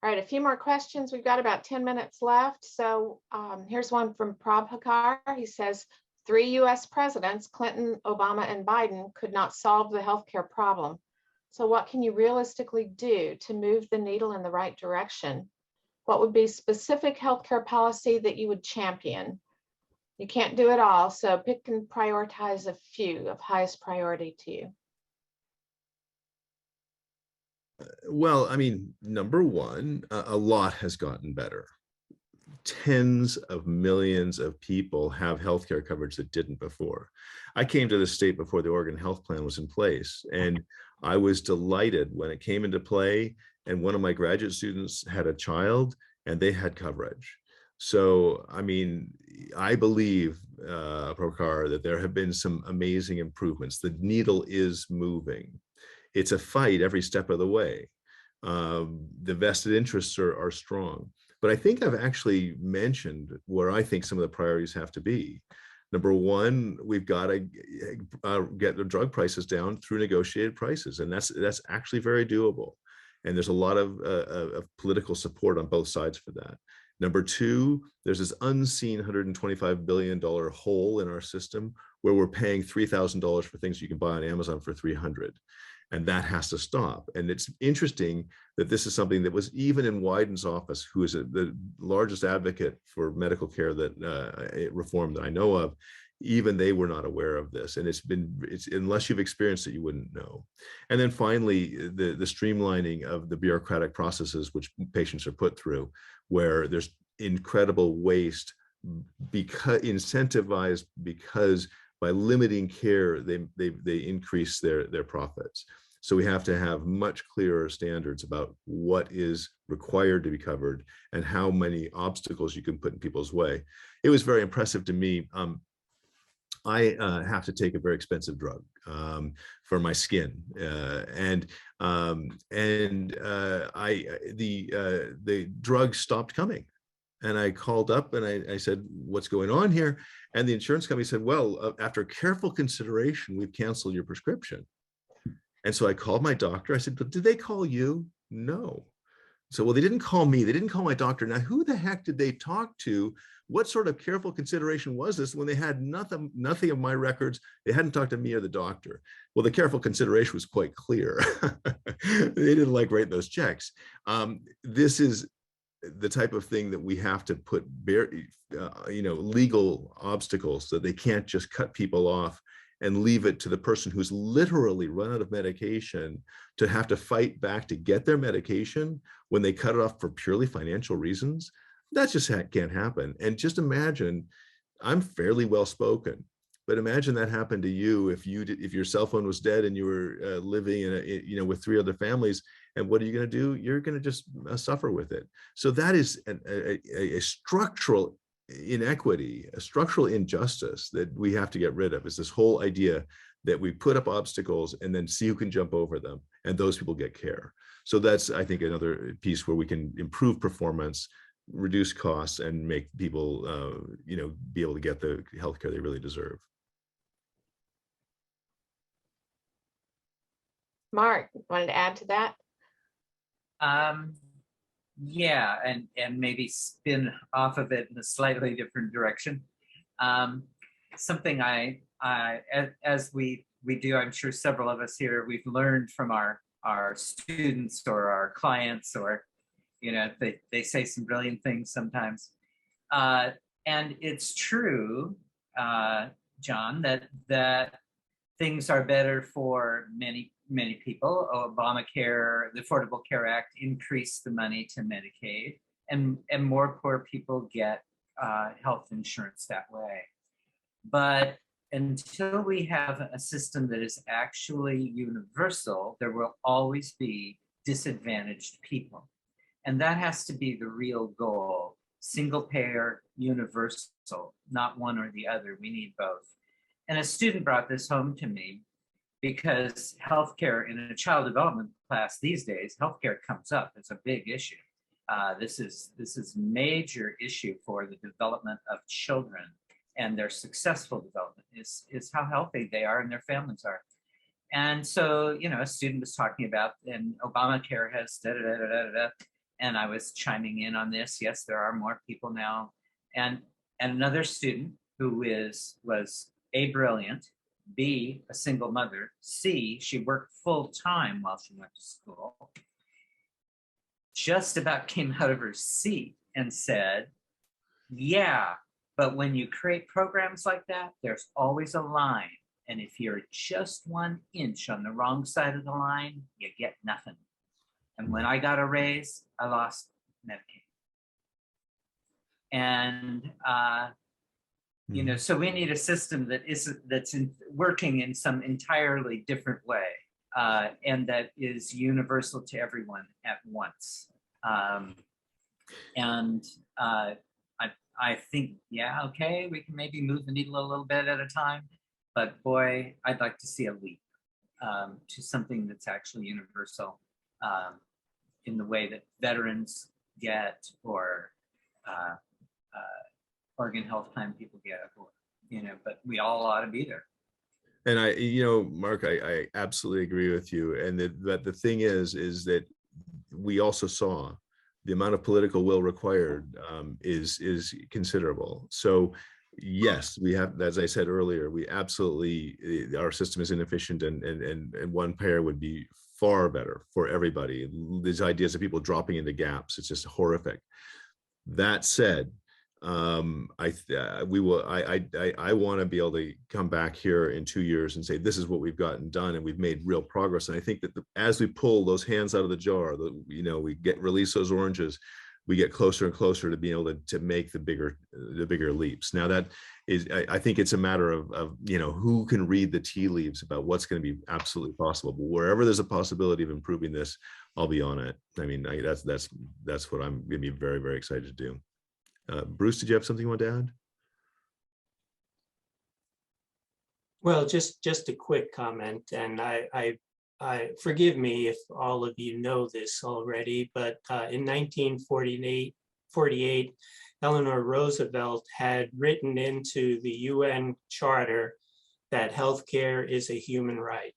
All right, a few more questions. We've got about 10 minutes left. So here's one from Prabhakar. He says, 3 US presidents, Clinton, Obama, and Biden, could not solve the healthcare problem. So what can you realistically do to move the needle in the right direction? What would be specific healthcare policy that you would champion? You can't do it all, so pick and prioritize a few of highest priority to you. Well, I mean, number one, a lot has gotten better. Tens of millions of people have healthcare coverage that didn't before. I came to the state before the Oregon Health Plan was in place, and I was delighted when it came into play. And one of my graduate students had a child, and they had coverage. So, I mean, I believe, Prokar, that there have been some amazing improvements. The needle is moving. It's a fight every step of the way. The vested interests are strong. But I think I've actually mentioned where I think some of the priorities have to be. Number one, we've got to get the drug prices down through negotiated prices. And that's actually very doable. And there's a lot of political support on both sides for that. Number two, there's this unseen $125 billion hole in our system where we're paying $3,000 for things you can buy on Amazon for $300. And that has to stop. And it's interesting that this is something that was even in Wyden's office, who is the largest advocate for medical care reform that I know of. Even they were not aware of this. And it's unless you've experienced it, you wouldn't know. And then finally, the streamlining of the bureaucratic processes which patients are put through, where there's incredible waste incentivized because by limiting care, they increase their profits. So we have to have much clearer standards about what is required to be covered and how many obstacles you can put in people's way. It was very impressive to me. I have to take a very expensive drug for my skin, the drug stopped coming. And I called up and I said, what's going on here? And the insurance company said, well, after careful consideration, we've canceled your prescription. And so I called my doctor. I said, but did they call you? No. So, well, they didn't call me. They didn't call my doctor. Now, who the heck did they talk to? What sort of careful consideration was this when they had nothing of my records? They hadn't talked to me or the doctor. Well, the careful consideration was quite clear. They didn't like writing those checks. This is the type of thing that we have to put legal obstacles, so they can't just cut people off and leave it to the person who's literally run out of medication to have to fight back to get their medication when they cut it off for purely financial reasons. That just can't happen. And just imagine, I'm fairly well spoken, but imagine that happened to you if your cell phone was dead and you were living in with 3 other families. And what are you going to do? You're going to just suffer with it. So that is a structural inequity, a structural injustice that we have to get rid of, is this whole idea that we put up obstacles and then see who can jump over them, and those people get care. So that's, I think, another piece where we can improve performance, reduce costs, and make people be able to get the healthcare they really deserve. Mark, wanted to add to that? Yeah, and maybe spin off of it in a slightly different direction. Something as we do, I'm sure several of us here, we've learned from our students or our clients, or they say some brilliant things sometimes, and it's true, John, that things are better for many people. Obamacare, the Affordable Care Act, increased the money to Medicaid, and more poor people get health insurance that way. But until we have a system that is actually universal, there will always be disadvantaged people. And that has to be the real goal. Single payer, universal, not one or the other. We need both. And a student brought this home to me, because healthcare in a child development class these days, healthcare comes up as a big issue. This is major issue for the development of children, and their successful development is how healthy they are and their families are. And so, a student was talking about, and Obamacare has and I was chiming in on this. Yes, there are more people now. And another student who was A, brilliant, B, a single mother, C, she worked full time while she went to school, just about came out of her seat and said, yeah, but when you create programs like that, there's always a line. And if you're just 1 inch on the wrong side of the line, you get nothing. And when I got a raise, I lost Medicaid. And so we need a system that's working in some entirely different way, and that is universal to everyone at once. I think, yeah, okay, we can maybe move the needle a little bit at a time, but boy, I'd like to see a leap to something that's actually universal, in the way that veterans get, or Oregon Health Plan people get, or, but we all ought to be there. And Mark, I absolutely agree with you. And that the thing is that we also saw the amount of political will required is considerable. So yes, we have, as I said earlier, we absolutely, our system is inefficient, and one payer would be far better for everybody. These ideas of people dropping into gaps, it's just horrific. That said, I want to be able to come back here in 2 years and say, this is what we've gotten done, and we've made real progress. And I think that as we pull those hands out of the jar, we release those oranges, we get closer and closer to being able to make the bigger leaps. Now that is, I think it's a matter of who can read the tea leaves about what's going to be absolutely possible. But wherever there's a possibility of improving this, I'll be on it. I mean, that's what I'm going to be very, very excited to do. Bruce, did you have something you want to add? Well, just a quick comment, and I forgive me if all of you know this already, but in 1948, Eleanor Roosevelt had written into the UN Charter that healthcare is a human right.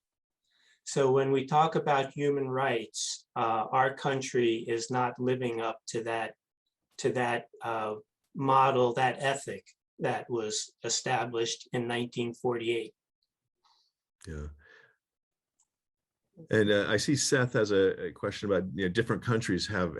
So when we talk about human rights, our country is not living up to that model, that ethic that was established in 1948. Yeah. And I see Seth has a question about, different countries have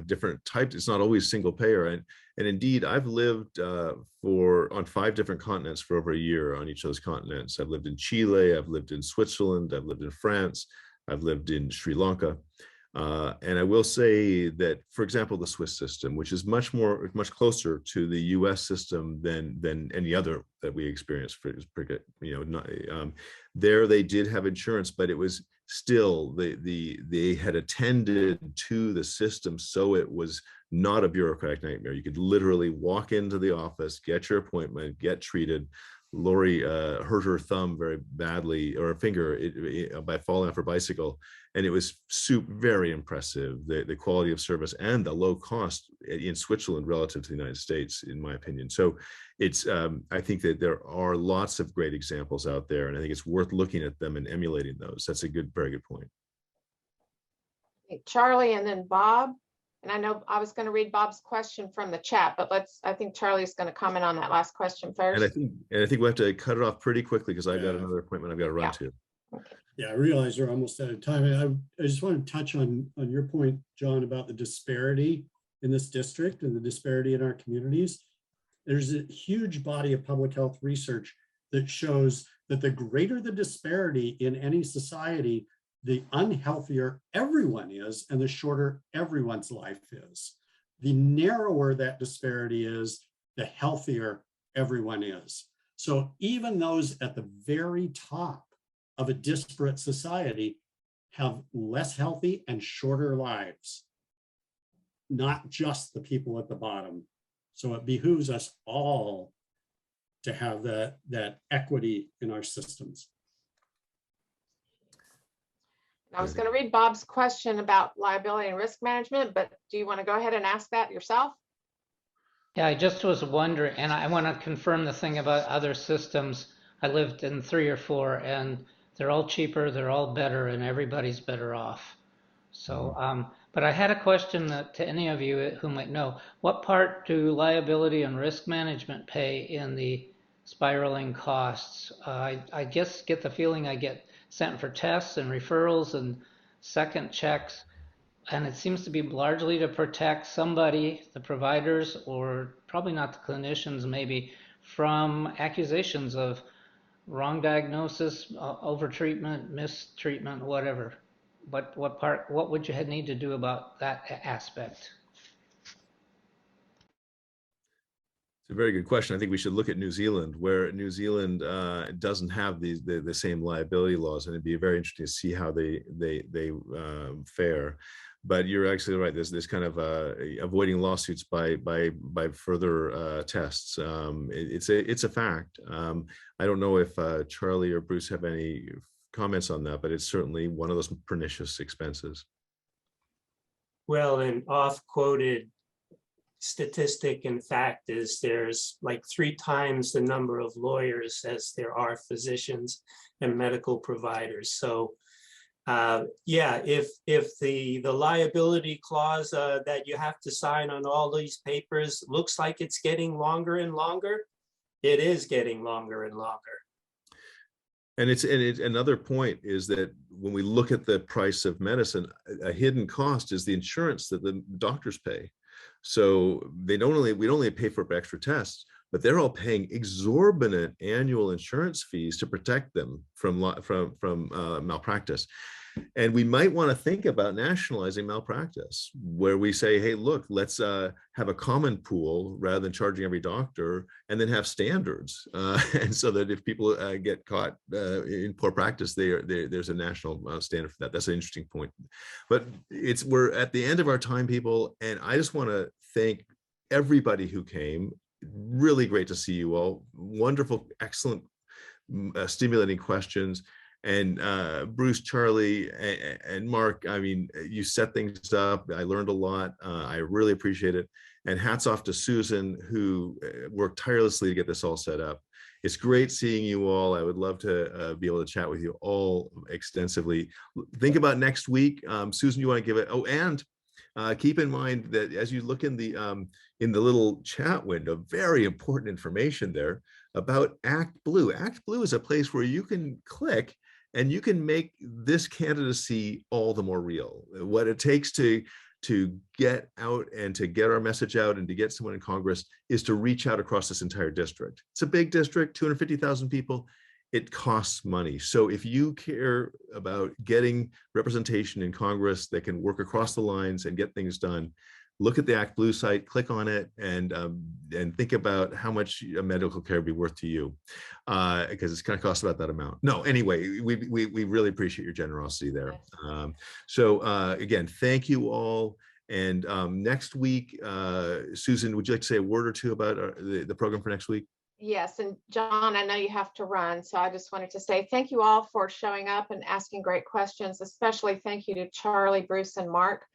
different types. It's not always single payer, and indeed I've lived on 5 different continents for over a year on each of those continents. I've lived in Chile, I've lived in Switzerland, I've lived in France, I've lived in Sri Lanka. And I will say that, for example, the Swiss system, which is much closer to the U.S. system than any other that we experience. There they did have insurance, but it was still they had attended to the system, so it was not a bureaucratic nightmare. You could literally walk into the office, get your appointment, get treated. Lori hurt her thumb very badly, or a finger, by falling off her bicycle, and it was very impressive, the quality of service and the low cost in Switzerland relative to the United States, in my opinion. So it's I think that there are lots of great examples out there, and I think it's worth looking at them and emulating those. That's a very good point. Charlie and then Bob. And I know I was going to read Bob's question from the chat, but I think Charlie's going to comment on that last question first. And I think we have to cut it off pretty quickly because I've got another appointment I've got to run to. Okay. Yeah, I realize we're almost out of time. I just want to touch on your point, John, about the disparity in this district and the disparity in our communities. There's a huge body of public health research that shows that the greater the disparity in any society, the unhealthier everyone is and the shorter everyone's life is. The narrower that disparity is, the healthier everyone is. So even those at the very top of a disparate society have less healthy and shorter lives, not just the people at the bottom. So it behooves us all to have that equity in our systems. I was going to read Bob's question about liability and risk management, but do you want to go ahead and ask that yourself? Yeah, I just was wondering, and I want to confirm the thing about other systems. I lived in 3 or 4, and they're all cheaper, they're all better, and everybody's better off. So, but I had a question to any of you who might know, what part do liability and risk management pay in the spiraling costs? I just get the feeling I get sent for tests and referrals and second checks, and it seems to be largely to protect somebody, the providers, or probably not the clinicians maybe, from accusations of wrong diagnosis, overtreatment, mistreatment, whatever. But what would you need to do about that aspect? It's a very good question. I think we should look at New Zealand, where New Zealand doesn't have the same liability laws, and it'd be very interesting to see how they fare. But you're actually right. There's this kind of avoiding lawsuits by further tests. It's a fact. I don't know if Charlie or Bruce have any comments on that, but it's certainly one of those pernicious expenses. Well, an oft-quoted statistic, in fact, is there's like 3 times the number of lawyers as there are physicians and medical providers. So yeah, if the liability clause that you have to sign on all these papers looks like it's getting longer and longer, it is getting longer and longer. And another point is that when we look at the price of medicine, a hidden cost is the insurance that the doctors pay. So we don't only pay for extra tests, but they're all paying exorbitant annual insurance fees to protect them from malpractice. And we might want to think about nationalizing malpractice, where we say, hey, look, let's have a common pool rather than charging every doctor, and then have standards. And so that if people get caught in poor practice, there's a national standard for that. That's an interesting point. But we're at the end of our time, people, and I just want to thank everybody who came. Really great to see you all. Wonderful, excellent, stimulating questions. And Bruce, Charlie, and Mark, I mean, you set things up. I learned a lot. I really appreciate it. And hats off to Susan, who worked tirelessly to get this all set up. It's great seeing you all. I would love to be able to chat with you all extensively. Think about next week. Susan, you want to give it? Oh, and keep in mind that as you look in the little chat window, very important information there about Act Blue. Act Blue is a place where you can click and you can make this candidacy all the more real. What it takes to get out and to get our message out and to get someone in Congress is to reach out across this entire district. It's a big district, 250,000 people. It costs money. So if you care about getting representation in Congress that can work across the lines and get things done, look at the Act Blue site, click on it, and think about how much medical care would be worth to you, because it's going to cost about that amount. No, anyway, we really appreciate your generosity there. So again, thank you all. And next week, Susan, would you like to say a word or two about the program for next week? Yes, and John, I know you have to run, so I just wanted to say thank you all for showing up and asking great questions. Especially thank you to Charlie, Bruce, and Mark